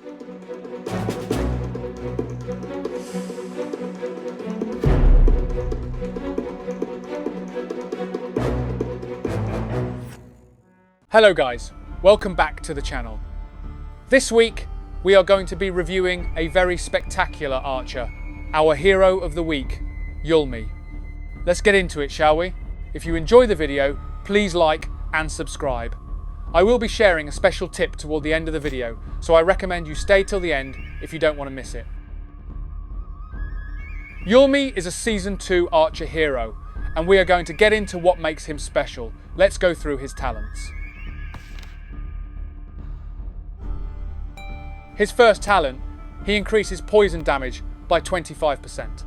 Hello guys, welcome back to the channel. This week we are going to be reviewing a very spectacular archer, our hero of the week, Yulmi. Let's get into it, shall we? If you enjoy the video, please like and subscribe. I will be sharing a special tip toward the end of the video, so I recommend you stay till the end if you don't want to miss it. Yulmi is a Season 2 archer hero, and we are going to get into what makes him special. Let's go through his talents. His first talent, he increases poison damage by 25%.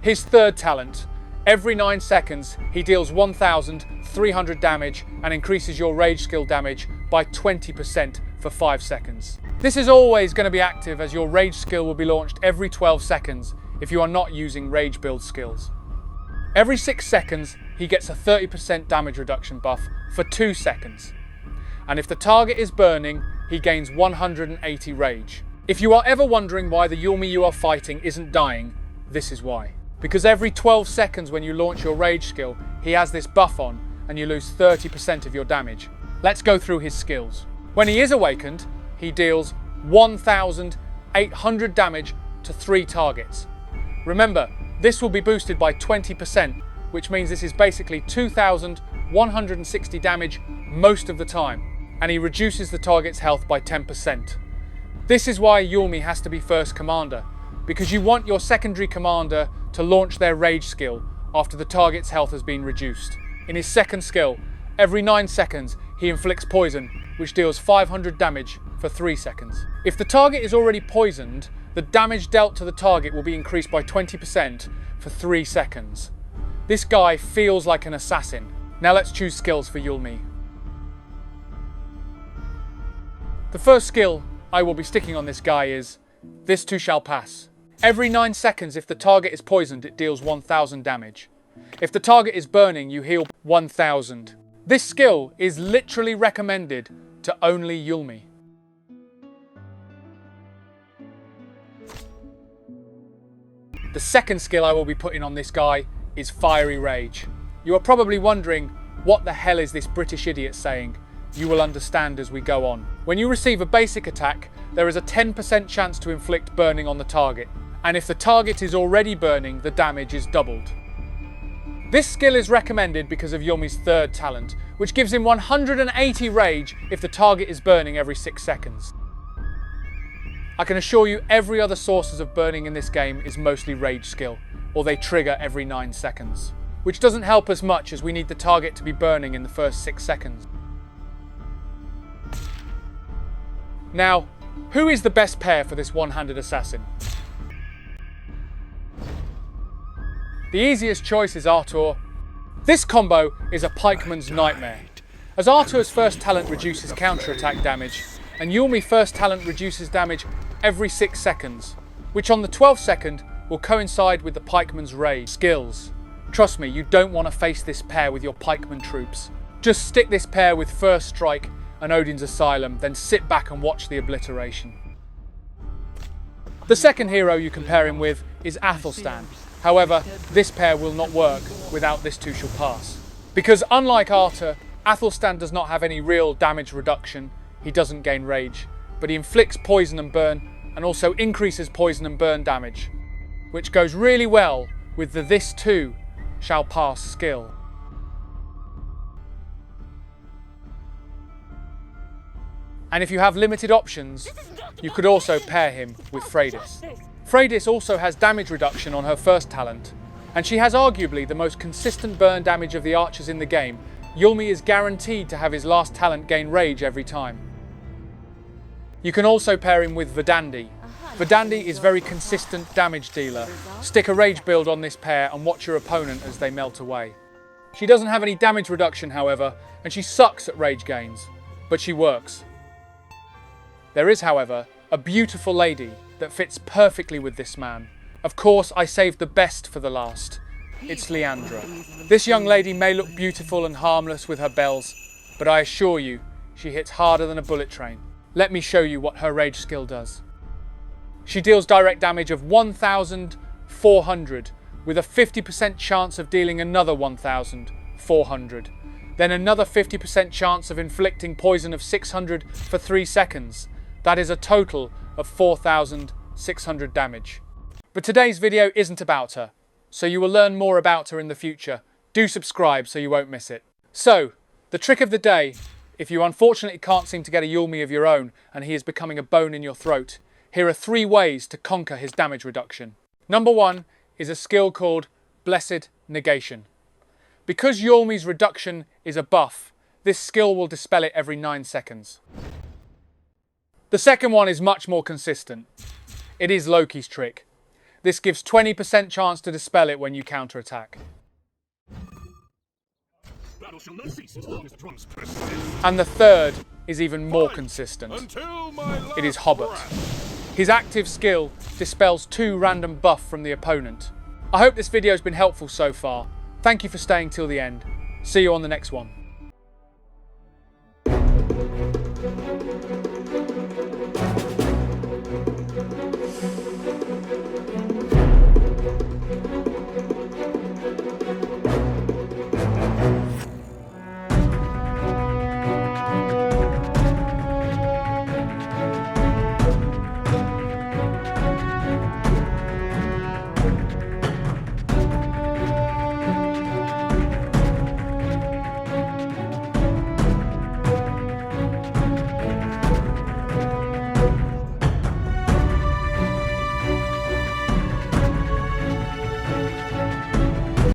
His third talent, every 9 seconds he deals 1,300 damage and increases your rage skill damage by 20% for 5 seconds. This is always going to be active as your rage skill will be launched every 12 seconds if you are not using rage build skills. Every 6 seconds he gets a 30% damage reduction buff for 2 seconds. And if the target is burning, he gains 180 rage. If you are ever wondering why the Yulmi you are fighting isn't dying, this is why. Because every 12 seconds when you launch your rage skill, he has this buff on and you lose 30% of your damage. Let's go through his skills. When he is awakened, he deals 1,800 damage to 3 targets. Remember, this will be boosted by 20%, which means this is basically 2,160 damage most of the time, and he reduces the target's health by 10%. This is why Yulmi has to be first commander, because you want your secondary commander to launch their rage skill after the target's health has been reduced. In his second skill, every 9 seconds he inflicts poison, which deals 500 damage for 3 seconds. If the target is already poisoned, the damage dealt to the target will be increased by 20% for 3 seconds. This guy feels like an assassin. Now let's choose skills for Yulmi. The first skill I will be sticking on this guy is, this too shall pass. Every 9 seconds if the target is poisoned it deals 1,000 damage. If the target is burning you heal 1,000. This skill is literally recommended to only Yulmi. The second skill I will be putting on this guy is Fiery Rage. You are probably wondering, what the hell is this British idiot saying? You will understand as we go on. When you receive a basic attack, there is a 10% chance to inflict burning on the target, and if the target is already burning, the damage is doubled. This skill is recommended because of Yulmi's third talent, which gives him 180 rage if the target is burning every 6 seconds. I can assure you every other sources of burning in this game is mostly rage skill, or they trigger every 9 seconds, which doesn't help us much as we need the target to be burning in the first 6 seconds. Now, who is the best pair for this one-handed assassin? The easiest choice is Arthur. This combo is a pikeman's nightmare, as Arthur's first talent reduces counter-attack damage, and Yulmi's first talent reduces damage every 6 seconds, which on the 12th second will coincide with the pikeman's rage skills. Trust me, you don't want to face this pair with your pikeman troops. Just stick this pair with First Strike and Odin's Asylum, then sit back and watch the obliteration. The second hero you can pair him with is Athelstan. However, this pair will not work without This Too Shall Pass. Because unlike Arthur, Athelstan does not have any real damage reduction. He doesn't gain rage, but he inflicts poison and burn, and also increases poison and burn damage, which goes really well with the This Too Shall Pass skill. And if you have limited options, you could also pair him with Freydis. Freydis also has damage reduction on her first talent, and she has arguably the most consistent burn damage of the archers in the game. Yulmi is guaranteed to have his last talent gain rage every time. You can also pair him with Verdandi. Verdandi is very consistent damage dealer. Stick a rage build on this pair and watch your opponent as they melt away. She doesn't have any damage reduction however, and she sucks at rage gains, but she works. There is however a beautiful lady that fits perfectly with this man. Of course I saved the best for the last. It's Leandra. This young lady may look beautiful and harmless with her bells, but I assure you, she hits harder than a bullet train. Let me show you what her rage skill does. She deals direct damage of 1,400, with a 50% chance of dealing another 1,400. Then another 50% chance of inflicting poison of 600 for 3 seconds. That is a total of 4,600 damage. But today's video isn't about her, so you will learn more about her in the future. Do subscribe so you won't miss it. So, the trick of the day, if you unfortunately can't seem to get a Yulmi of your own and he is becoming a bone in your throat, here are 3 ways to conquer his damage reduction. Number 1 is a skill called Blessed Negation. Because Yulmi's reduction is a buff, this skill will dispel it every 9 seconds. The second one is much more consistent. It is Loki's trick. This gives 20% chance to dispel it when you counterattack. And the third is even more consistent. It is Hobbit. His active skill dispels 2 random buff from the opponent. I hope this video has been helpful so far. Thank you for staying till the end. See you on the next one.